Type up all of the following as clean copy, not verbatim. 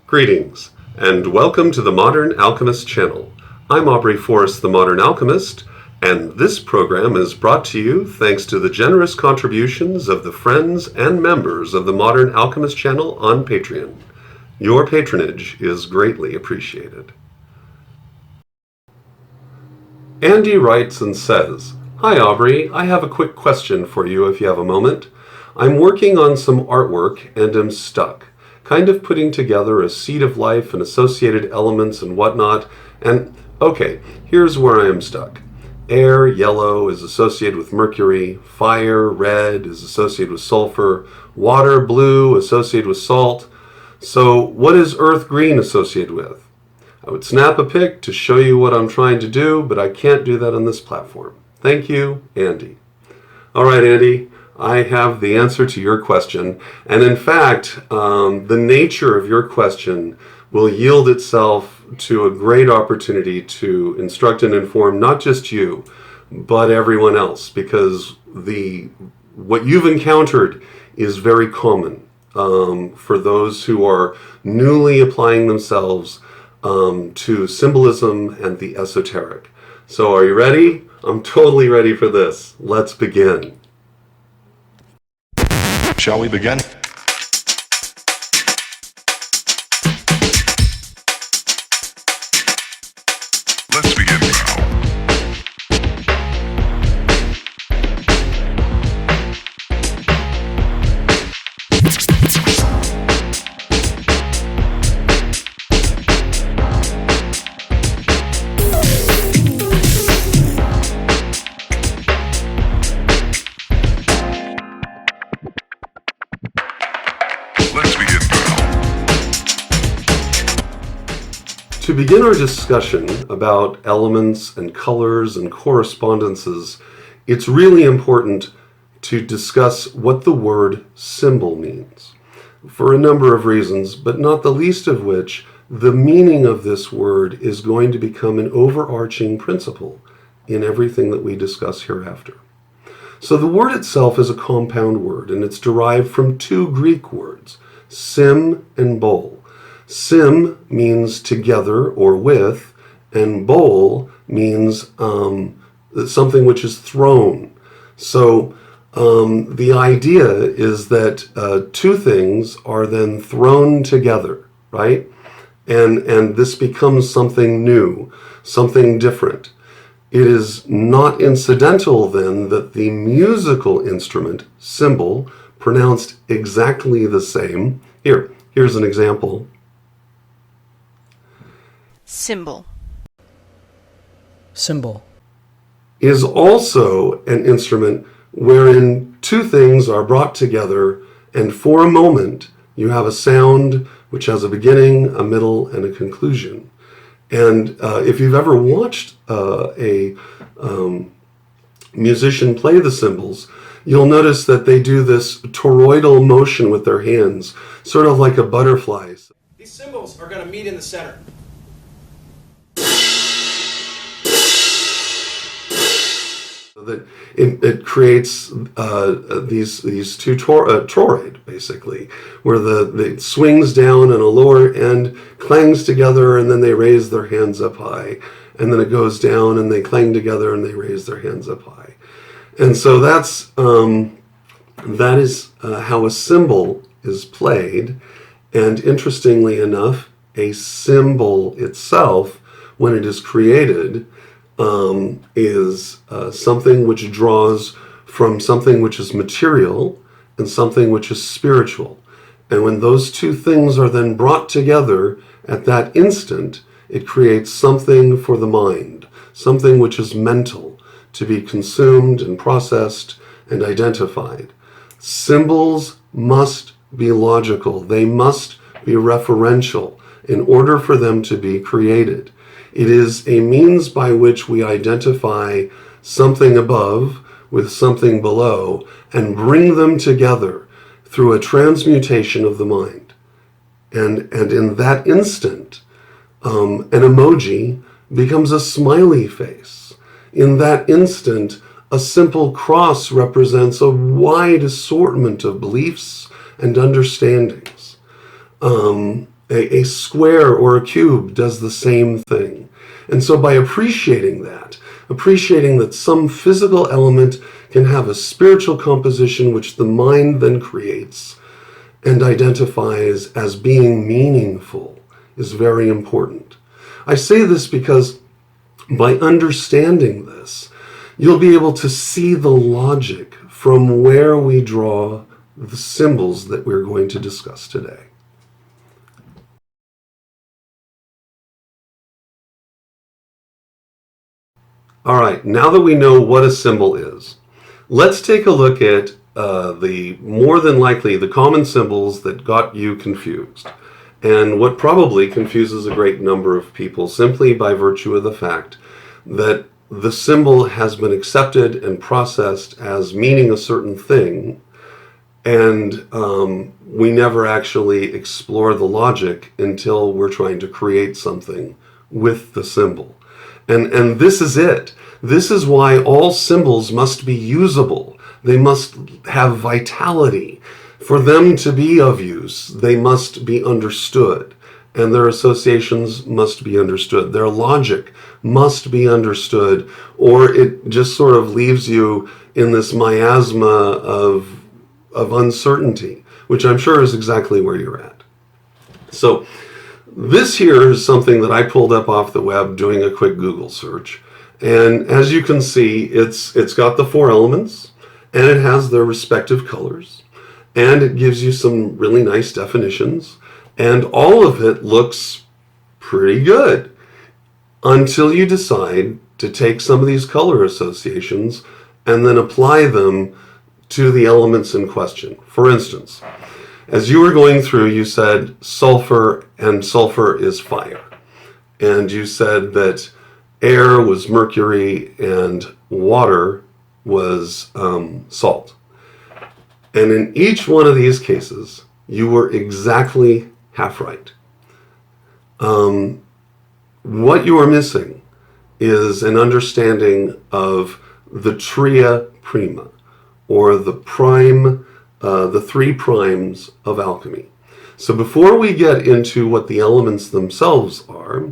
Greetings, and welcome to the Modern Alchemist channel. I'm Aubrey Forrest, the Modern Alchemist, and this program is brought to you thanks to the generous contributions of the friends and members of the Modern Alchemist channel on Patreon. Your patronage is greatly appreciated. Andy writes and says, "Hi Aubrey, I have a quick question for you if you have a moment. I'm working on some artwork and am stuck, kind of putting together a seed of life and associated elements and whatnot, and okay, here's where I am stuck. Air, yellow, is associated with mercury, fire, red, is associated with sulfur, water, blue, associated with salt. So what is earth, green associated with? I would snap a pic to show you what I'm trying to do, but I can't do that on this platform. Thank you, Andy." All right, Andy, I have the answer to your question. And in fact, the nature of your question will yield itself to a great opportunity to instruct and inform not just you, but everyone else, because what you've encountered is very common for those who are newly applying themselves to symbolism and the esoteric. So are you ready? I'm totally ready for this. Let's begin. Shall we begin? Let's begin now. To begin our discussion about elements and colors and correspondences, it's really important to discuss what the word symbol means, for a number of reasons, but not the least of which, the meaning of this word is going to become an overarching principle in everything that we discuss hereafter. So the word itself is a compound word, and it's derived from two Greek words, sim and bol. Sim means together or with, and bol means something which is thrown. So the idea is that two things are then thrown together, right? And this becomes something new, something different. It is not incidental then that the musical instrument, symbol, pronounced exactly the same. Here's an example. Symbol. Symbol. Is also an instrument wherein two things are brought together, and for a moment you have a sound which has a beginning, a middle, and a conclusion. And if you've ever watched a musician play the cymbals, you'll notice that they do this toroidal motion with their hands, sort of like a butterfly. These cymbals are going to meet in the center. That it creates these two toroid, basically, where it swings down and a lower end clangs together, and then they raise their hands up high, and then it goes down and they clang together and they raise their hands up high. And so that is how a cymbal is played. And interestingly enough, a symbol itself, when it is created, is something which draws from something which is material and something which is spiritual. And when those two things are then brought together at that instant, it creates something for the mind, something which is mental, to be consumed and processed and identified. Symbols must be logical. They must be referential in order for them to be created. It is a means by which we identify something above with something below and bring them together through a transmutation of the mind. And in that instant, an emoji becomes a smiley face. In that instant, a simple cross represents a wide assortment of beliefs and understandings. A square or a cube does the same thing. And so by appreciating that some physical element can have a spiritual composition which the mind then creates and identifies as being meaningful is very important. I say this because by understanding this, you'll be able to see the logic from where we draw the symbols that we're going to discuss today. All right, now that we know what a symbol is, let's take a look at more than likely the common symbols that got you confused, and what probably confuses a great number of people simply by virtue of the fact that the symbol has been accepted and processed as meaning a certain thing, and we never actually explore the logic until we're trying to create something with the symbol. And this is it. This is why all symbols must be usable. They must have vitality. For them to be of use, they must be understood. And their associations must be understood. Their logic must be understood, or it just sort of leaves you in this miasma of uncertainty, which I'm sure is exactly where you're at. So this here is something that I pulled up off the web doing a quick Google search. And as you can see, it's got the four elements, and it has their respective colors, and it gives you some really nice definitions, and all of it looks pretty good until you decide to take some of these color associations and then apply them to the elements in question. For instance, as you were going through, you said sulfur, and sulfur is fire. And you said that air was mercury and water was salt. And in each one of these cases, you were exactly half right. What you are missing is an understanding of the Tria Prima, or the three primes of alchemy. So before we get into what the elements themselves are,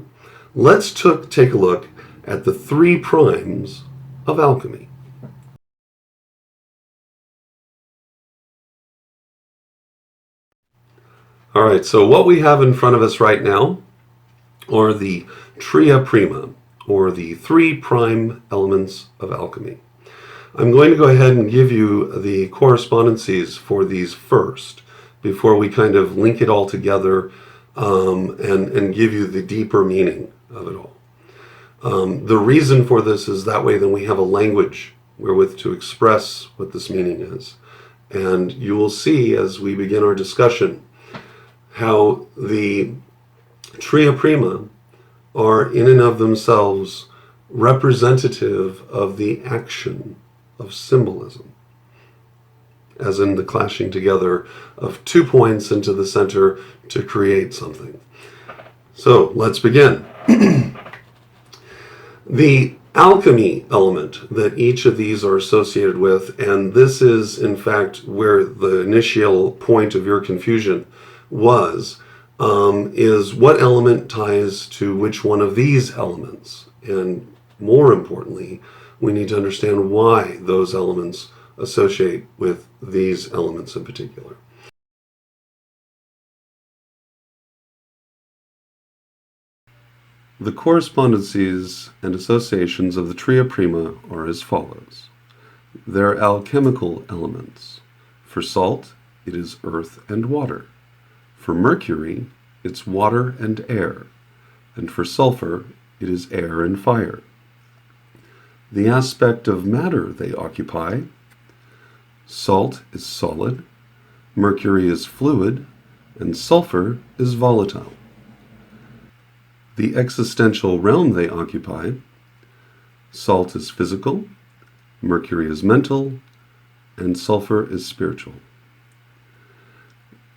let's take a look at the three primes of alchemy. All right, so what we have in front of us right now are the Tria Prima, or the three prime elements of alchemy. I'm going to go ahead and give you the correspondences for these first, before we kind of link it all together and give you the deeper meaning of it all. The reason for this is that way then we have a language wherewith to express what this meaning is. And you will see as we begin our discussion how the Tria Prima are in and of themselves representative of the action of symbolism, as in the clashing together of 2 points into the center to create something. So let's begin. The alchemy element that each of these are associated with, and this is in fact where the initial point of your confusion was, is what element ties to which one of these elements. And more importantly, we need to understand why those elements associate with these elements in particular. The correspondences and associations of the Tria Prima are as follows. They're alchemical elements. For salt, it is earth and water. For mercury, it's water and air. And for sulfur, it is air and fire. The aspect of matter they occupy: salt is solid, mercury is fluid, and sulfur is volatile. The existential realm they occupy: salt is physical, mercury is mental, and sulfur is spiritual.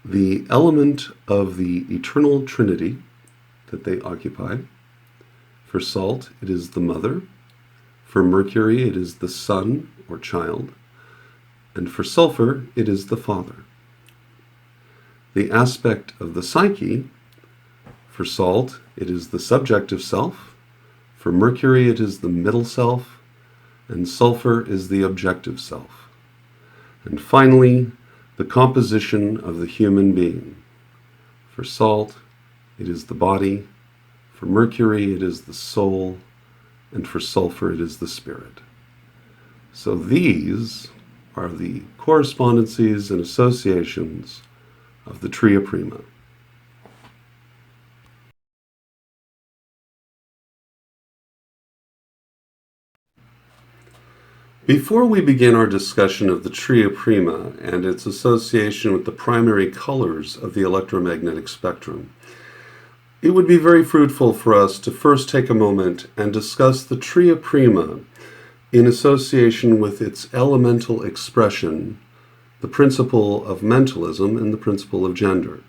The element of the eternal trinity that they occupy: for salt, it is the mother. For mercury, it is the son or child. And for sulfur, it is the father. The aspect of the psyche: For salt, it is the subjective self. For mercury, it is the middle self. And sulfur is the objective self. And finally, the composition of the human being. For salt, it is the body. For mercury, it is the soul. And for sulfur, it is the spirit. So these are the correspondences and associations of the Tria Prima. Before we begin our discussion of the Tria Prima and its association with the primary colors of the electromagnetic spectrum, it would be very fruitful for us to first take a moment and discuss the Tria Prima in association with its elemental expression, the principle of mentalism and the principle of gender.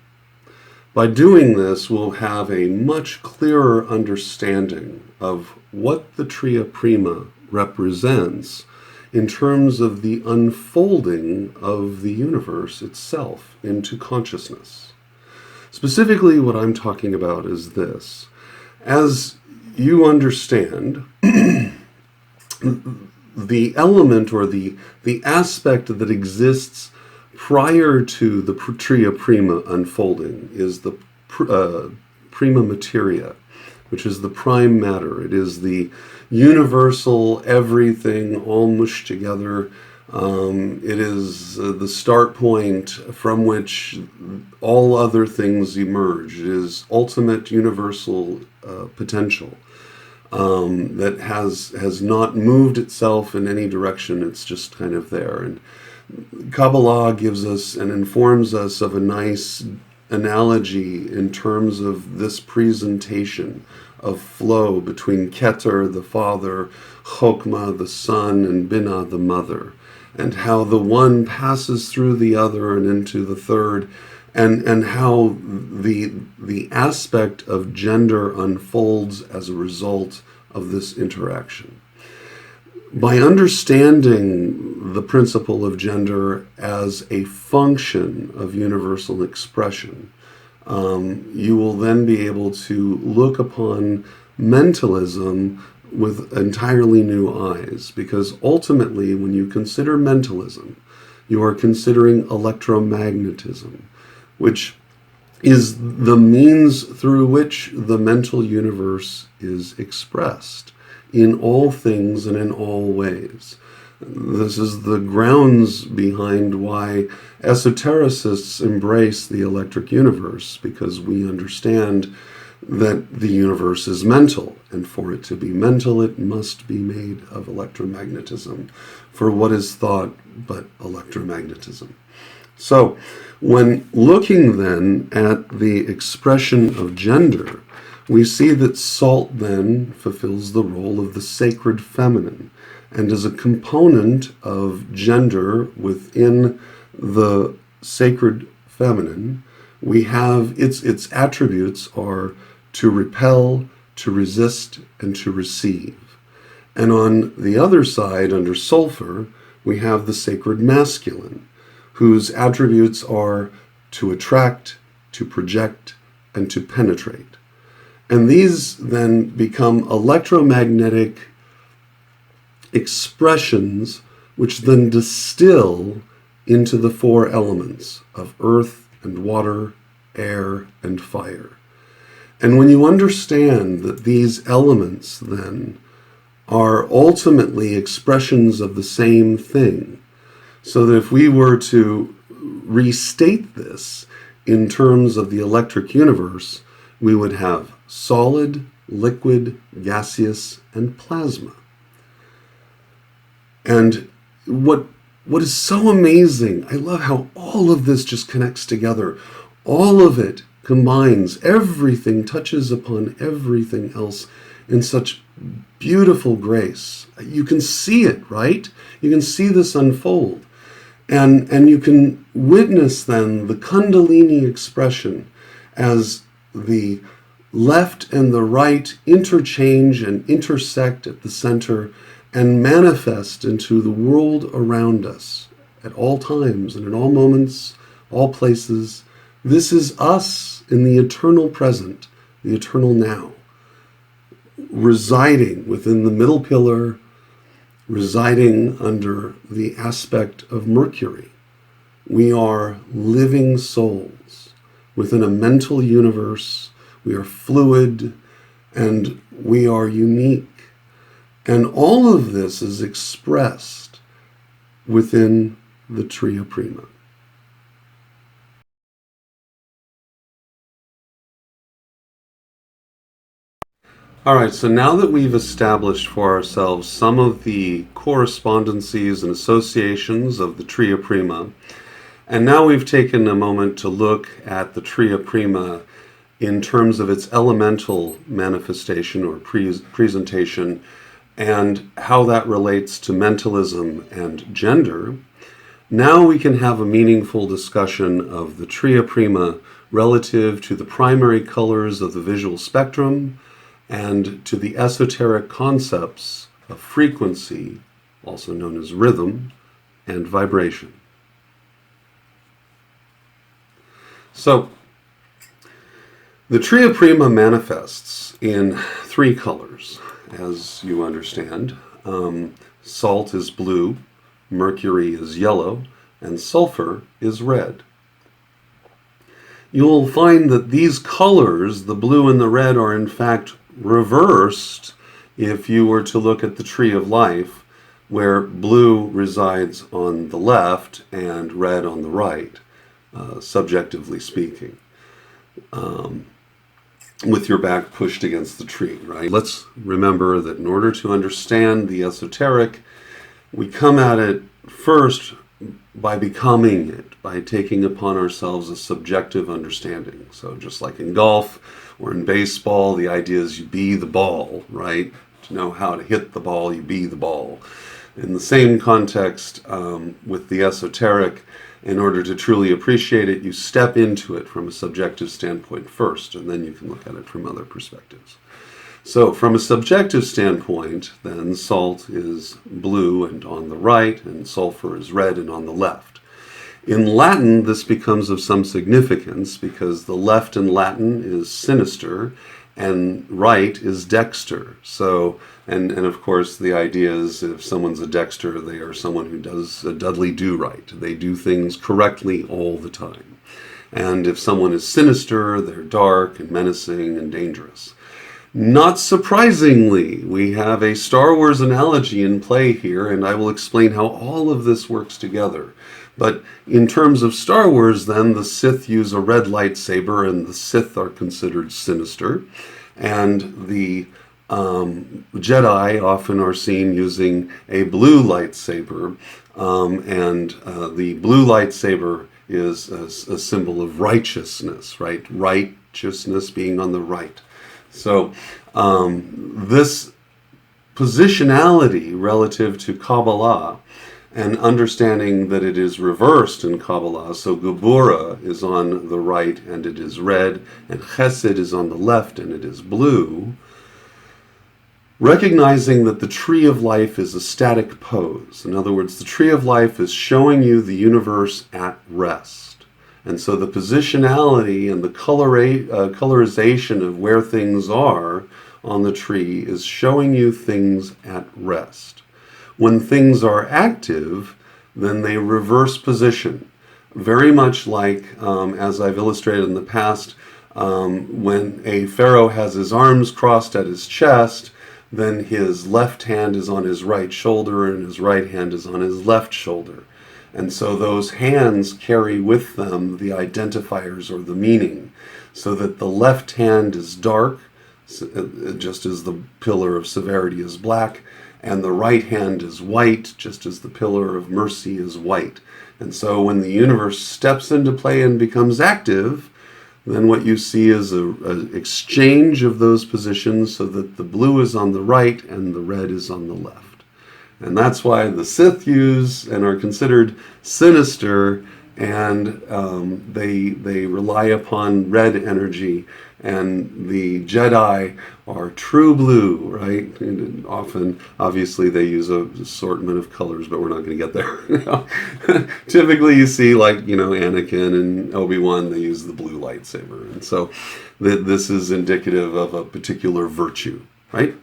By doing this, we'll have a much clearer understanding of what the Tria Prima represents in terms of the unfolding of the universe itself into consciousness. Specifically, what I'm talking about is this. As you understand, the element or the aspect that exists prior to the Tria Prima unfolding is the prima materia, which is the prime matter. It is the universal everything all mushed together. It is the start point from which all other things emerge. It is ultimate universal potential that has not moved itself in any direction. It's just kind of there. And Kabbalah gives us and informs us of a nice analogy in terms of this presentation of flow between Keter, the father, Chokmah, the son, and Binah, the mother, and how the one passes through the other and into the third, and how the aspect of gender unfolds as a result of this interaction. By understanding the principle of gender as a function of universal expression, you will then be able to look upon mentalism with entirely new eyes, because ultimately when you consider mentalism, you are considering electromagnetism, which is the means through which the mental universe is expressed in all things and in all ways. This is the grounds behind why esotericists embrace the electric universe, because we understand that the universe is mental, and for it to be mental, it must be made of electromagnetism. For what is thought but electromagnetism? So, when looking then at the expression of gender, we see that salt then fulfills the role of the sacred feminine, and as a component of gender within the sacred feminine, we have its attributes are to repel, to resist, and to receive. And on the other side, under sulfur, we have the sacred masculine, whose attributes are to attract, to project, and to penetrate. And these then become electromagnetic expressions which then distill into the four elements of earth and water, air and fire. And when you understand that these elements then are ultimately expressions of the same thing, so that if we were to restate this in terms of the electric universe, we would have solid, liquid, gaseous, and plasma. And what is so amazing, I love how all of this just connects together. All of it combines, everything touches upon everything else in such beautiful grace. You can see it, right? You can see this unfold. And you can witness then the Kundalini expression as the left and the right interchange and intersect at the center and manifest into the world around us at all times and in all moments, all places. This is us in the eternal present, the eternal now, residing within the middle pillar, residing under the aspect of Mercury. We are living souls within a mental universe. We are fluid and we are unique. And all of this is expressed within the Tria Prima. All right, so now that we've established for ourselves some of the correspondencies and associations of the Tria Prima, and now we've taken a moment to look at the Tria Prima in terms of its elemental manifestation or presentation and how that relates to mentalism and gender, now we can have a meaningful discussion of the Tria Prima relative to the primary colors of the visual spectrum and to the esoteric concepts of frequency, also known as rhythm, and vibration. So, the Tria Prima manifests in 3 colors, as you understand. Salt is blue, mercury is yellow, and sulfur is red. You'll find that these colors, the blue and the red, are in fact reversed if you were to look at the tree of life, where blue resides on the left and red on the right, subjectively speaking, with your back pushed against the tree, right? Let's remember that in order to understand the esoteric, we come at it first by becoming it, by taking upon ourselves a subjective understanding. So just like in golf or in baseball, the idea is you be the ball, right? To know how to hit the ball, you be the ball. In the same context, with the esoteric, in order to truly appreciate it, you step into it from a subjective standpoint first, and then you can look at it from other perspectives. So from a subjective standpoint, then salt is blue and on the right, and sulfur is red and on the left. In Latin, this becomes of some significance because the left in Latin is sinister and right is dexter. So, and of course the idea is if someone's a dexter, they are someone who does a Dudley do-right. They do things correctly all the time. And if someone is sinister, they're dark and menacing and dangerous. Not surprisingly, we have a Star Wars analogy in play here, and I will explain how all of this works together. But in terms of Star Wars, then, the Sith use a red lightsaber, and the Sith are considered sinister. And the Jedi often are seen using a blue lightsaber, and the blue lightsaber is a symbol of righteousness, right? Righteousness being on the right. So this positionality relative to Kabbalah and understanding that it is reversed in Kabbalah, so Gebura is on the right and it is red, and Chesed is on the left and it is blue, recognizing that the tree of life is a static pose. In other words, the tree of life is showing you the universe at rest. And so the positionality and the colorization of where things are on the tree is showing you things at rest. When things are active, then they reverse position. Very much like, as I've illustrated in the past, when a pharaoh has his arms crossed at his chest, then his left hand is on his right shoulder and his right hand is on his left shoulder. And so those hands carry with them the identifiers or the meaning, so that the left hand is dark, just as the pillar of severity is black, and the right hand is white, just as the pillar of mercy is white. And so when the universe steps into play and becomes active, then what you see is an exchange of those positions so that the blue is on the right and the red is on the left. And that's why the Sith use and are considered sinister, and they rely upon red energy, and the Jedi are true blue, right? And often, obviously, they use a assortment of colors, but we're not going to get there. Typically, you see, like, Anakin and Obi-Wan, they use the blue lightsaber, and so this is indicative of a particular virtue, right?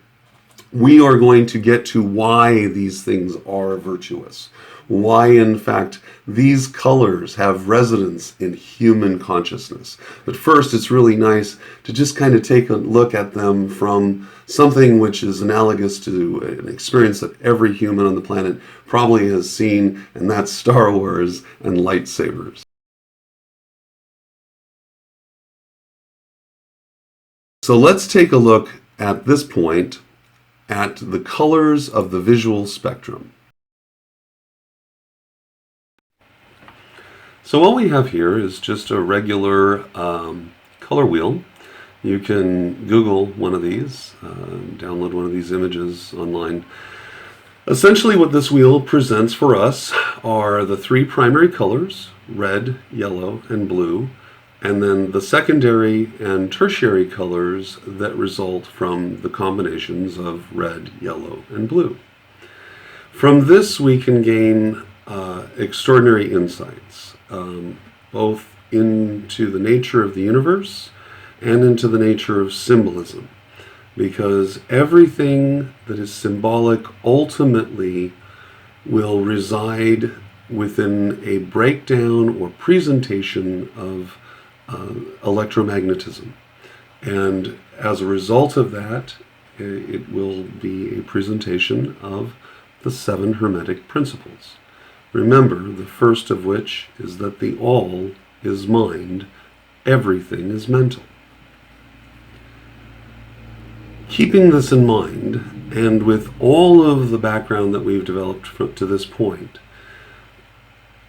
We are going to get to why these things are virtuous. Why, in fact, these colors have resonance in human consciousness. But first, it's really nice to just kind of take a look at them from something which is analogous to an experience that every human on the planet probably has seen, and that's Star Wars and lightsabers. So let's take a look at this point at the colors of the visual spectrum. So what we have here is just a regular color wheel. You can Google one of these, download one of these images online. Essentially what this wheel presents for us are the three primary colors, red, yellow, and blue, and then the secondary and tertiary colors that result from the combinations of red, yellow, and blue. From this we can gain extraordinary insights, both into the nature of the universe and into the nature of symbolism, because everything that is symbolic ultimately will reside within a breakdown or presentation of electromagnetism. And as a result of that, it will be a presentation of the 7 Hermetic principles. Remember, the first of which is that the all is mind, everything is mental. Keeping this in mind, and with all of the background that we've developed to this point,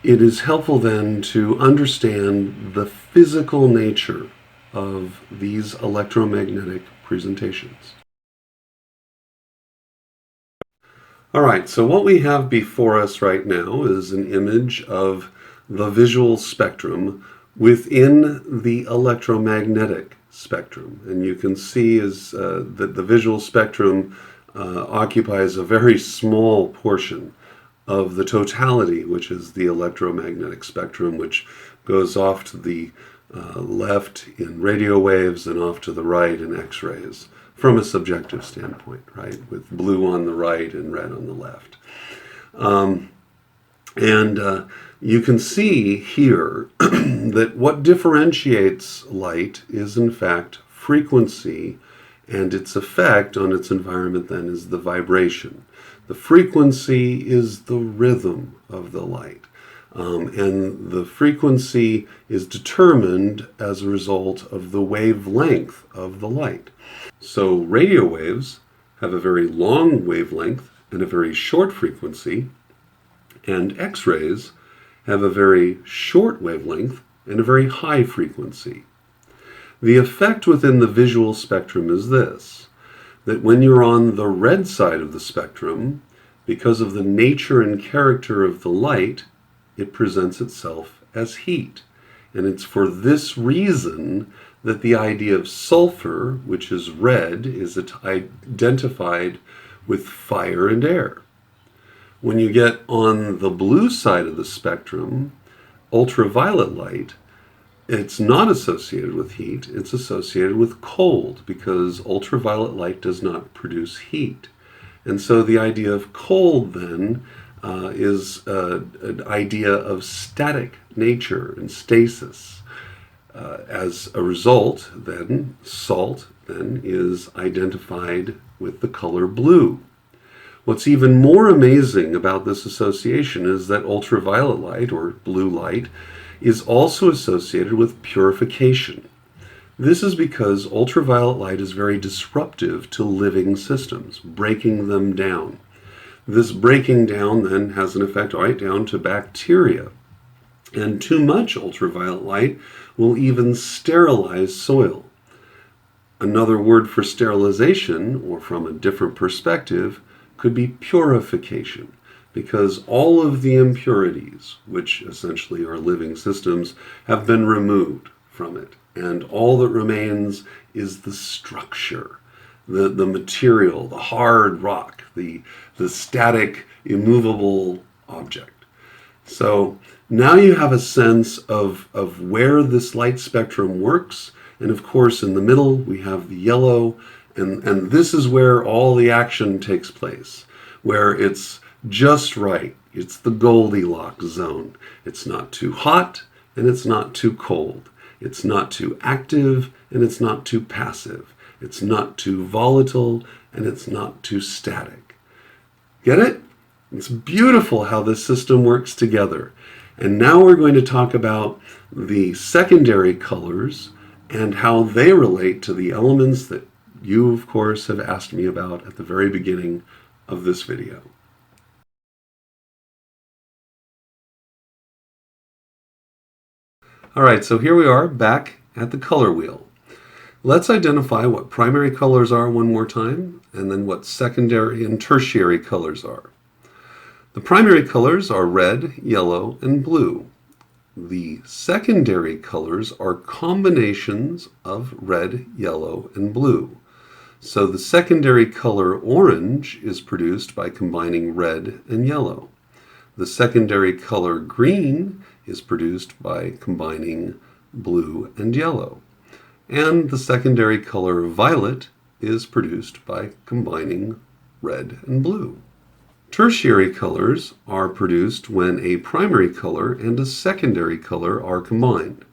it is helpful then to understand the physical nature of these electromagnetic presentations. All right, so what we have before us right now is an image of the visual spectrum within the electromagnetic spectrum. And you can see that the visual spectrum occupies a very small portion of the totality, which is the electromagnetic spectrum, which goes off to the left in radio waves and off to the right in X-rays, from a subjective standpoint, right? With blue on the right and red on the left. You can see here that what differentiates light is, in fact, frequency, and its effect on its environment then is the vibration. The frequency is the rhythm of the light. And the frequency is determined as a result of the wavelength of the light. So radio waves have a very long wavelength and a very short frequency, and X-rays have a very short wavelength and a very high frequency. The effect within the visual spectrum is this, that when you're on the red side of the spectrum, because of the nature and character of the light, it presents itself as heat. And it's for this reason that the idea of sulfur, which is red, is identified with fire and air. When you get on the blue side of the spectrum, ultraviolet light, it's not associated with heat, it's associated with cold, because ultraviolet light does not produce heat. And so the idea of cold then is an idea of static nature and stasis. As a result, then, salt then is identified with the color blue. What's even more amazing about this association is that ultraviolet light, or blue light, is also associated with purification. This is because ultraviolet light is very disruptive to living systems, breaking them down. This breaking down then has an effect right down to bacteria. And too much ultraviolet light will even sterilize soil. Another word for sterilization, or from a different perspective, could be purification. because all of the impurities, which essentially are living systems, have been removed from it. And all that remains is the structure, the material, the hard rock, the static, immovable object. So now you have a sense of where this light spectrum works. And of course, in the middle, we have the yellow. And this is where all the action takes place, where it's just right. It's the Goldilocks zone. It's not too hot and it's not too cold. It's not too active and it's not too passive. It's not too volatile and it's not too static. Get it? It's beautiful how this system works together. And now we're going to talk about the secondary colors and how they relate to the elements that you, of course, have asked me about at the very beginning of this video. All right, so here we are back at the color wheel. Let's identify what primary colors are one more time, and then what secondary and tertiary colors are. The primary colors are red, yellow, and blue. The secondary colors are combinations of red, yellow, and blue. So the secondary color orange is produced by combining red and yellow. The secondary color green is produced by combining blue and yellow. And the secondary color violet is produced by combining red and blue. Tertiary colors are produced when a primary color and a secondary color are combined.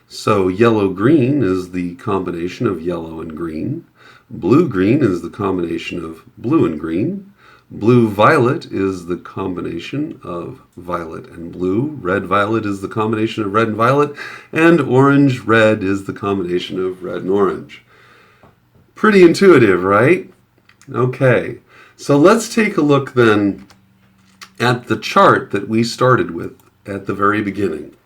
So yellow-green is the combination of yellow and green. Blue-green is the combination of blue and green. Blue-violet is the combination of violet and blue. Red-violet is the combination of red and violet. And orange-red is the combination of red and orange. Pretty intuitive, right? Okay, so let's take a look then at the chart that we started with at the very beginning.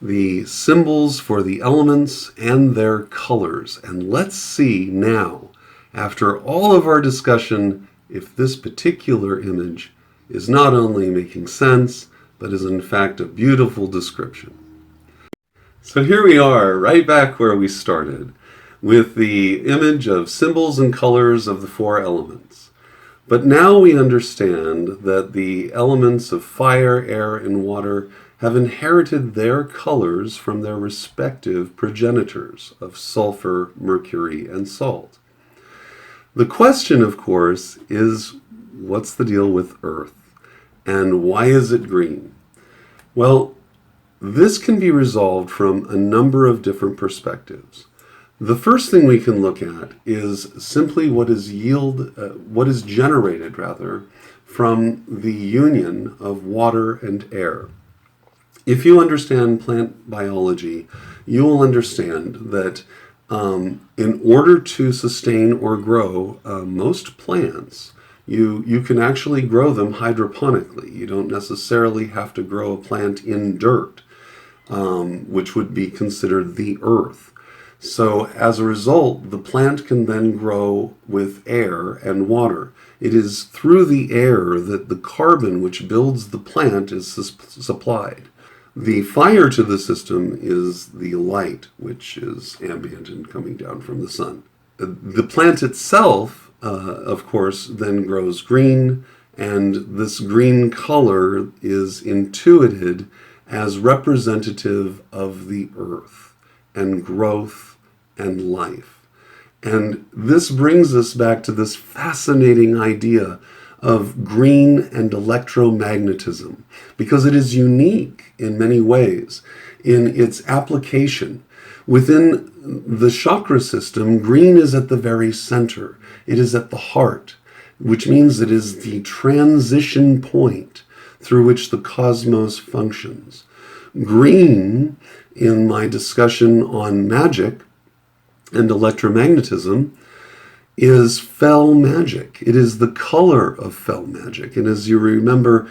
The symbols for the elements and their colors. And let's see now, after all of our discussion, if this particular image is not only making sense, but is in fact a beautiful description. So here we are, right back where we started, with the image of symbols and colors of the four elements. But now we understand that the elements of fire, air, and water have inherited their colors from their respective progenitors of sulfur, mercury, and salt. The question, of course, is what's the deal with Earth? And why is it green? Well, this can be resolved from a number of different perspectives. The first thing we can look at is simply what is generated from the union of water and air. If you understand plant biology, you will understand that in order to sustain or grow most plants, you can actually grow them hydroponically. You don't necessarily have to grow a plant in dirt, which would be considered the earth. So as a result, the plant can then grow with air and water. It is through the air that the carbon which builds the plant is supplied. The fire to the system is the light, which is ambient and coming down from the sun. The plant itself, of course, then grows green, and this green color is intuited as representative of the earth and growth and life. And this brings us back to this fascinating idea of green and electromagnetism, because it is unique in many ways in its application. Within the chakra system, green is at the very center. It is at the heart, which means it is the transition point through which the cosmos functions. Green, in my discussion on magic and electromagnetism, is fel magic. It is the color of fel magic. And as you remember,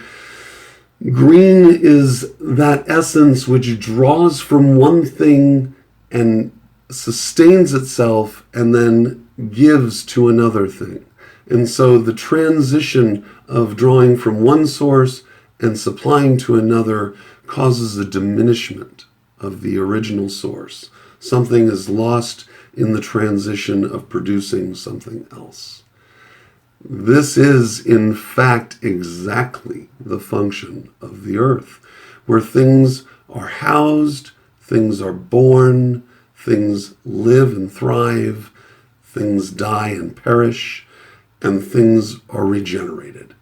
green is that essence which draws from one thing and sustains itself and then gives to another thing. And so the transition of drawing from one source and supplying to another causes a diminishment of the original source. Something is lost in the transition of producing something else. This is, in fact, exactly the function of the earth, where things are housed, things are born, things live and thrive, things die and perish, and things are regenerated.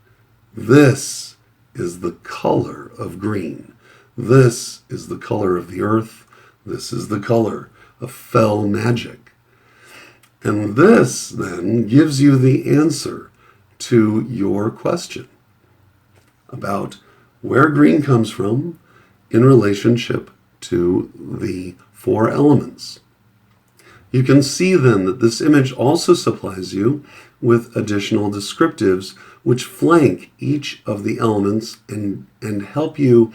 This is the color of green. This is the color of the earth. This is the color of fell magic. And this then gives you the answer to your question about where green comes from in relationship to the four elements. You can see then that this image also supplies you with additional descriptives which flank each of the elements and help you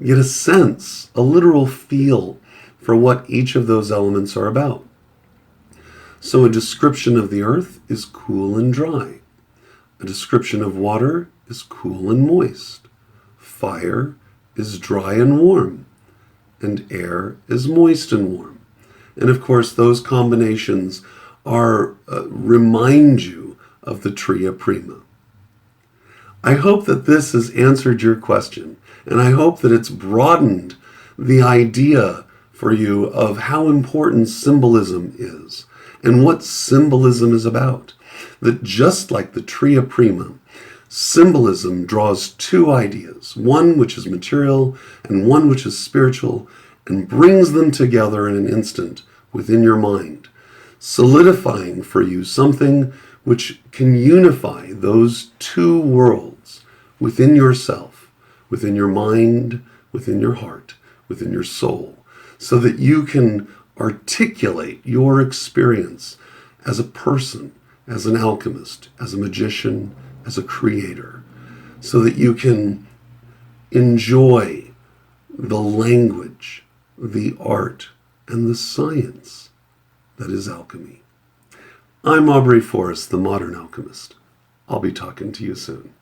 get a sense, a literal feel for what each of those elements are about. So a description of the earth is cool and dry. A description of water is cool and moist. Fire is dry and warm. And air is moist and warm. And of course, those combinations remind you of the Tria Prima. I hope that this has answered your question, and I hope that it's broadened the idea for you of how important symbolism is and what symbolism is about. That just like the Tria Prima, symbolism draws two ideas, one which is material and one which is spiritual, and brings them together in an instant within your mind, solidifying for you something which can unify those two worlds within yourself, within your mind, within your heart, within your soul, so that you can articulate your experience as a person, as an alchemist, as a magician, as a creator, so that you can enjoy the language, the art, and the science that is alchemy. I'm Aubrey Forrest, the modern alchemist. I'll be talking to you soon.